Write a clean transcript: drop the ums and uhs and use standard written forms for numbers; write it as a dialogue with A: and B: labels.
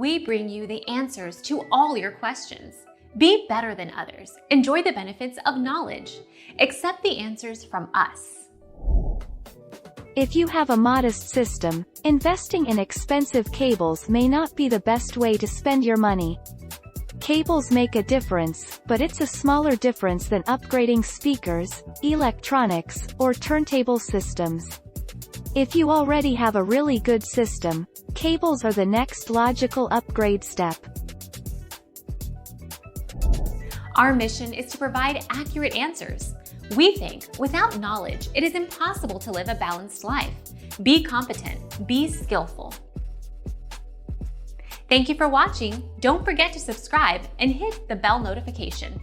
A: We bring you the answers to all your questions. Be better than others. Enjoy the benefits of knowledge. Accept the answers from us.
B: If you have a modest system, investing in expensive cables may not be the best way to spend your money. Cables make a difference, but it's a smaller difference than upgrading speakers, electronics, or turntable systems. If you already have a really good system, cables are the next logical upgrade step.
A: Our mission is to provide accurate answers. We think without knowledge, it is impossible to live a balanced life. Be competent, be skillful. Thank you for watching. Don't forget to subscribe and hit the bell notification.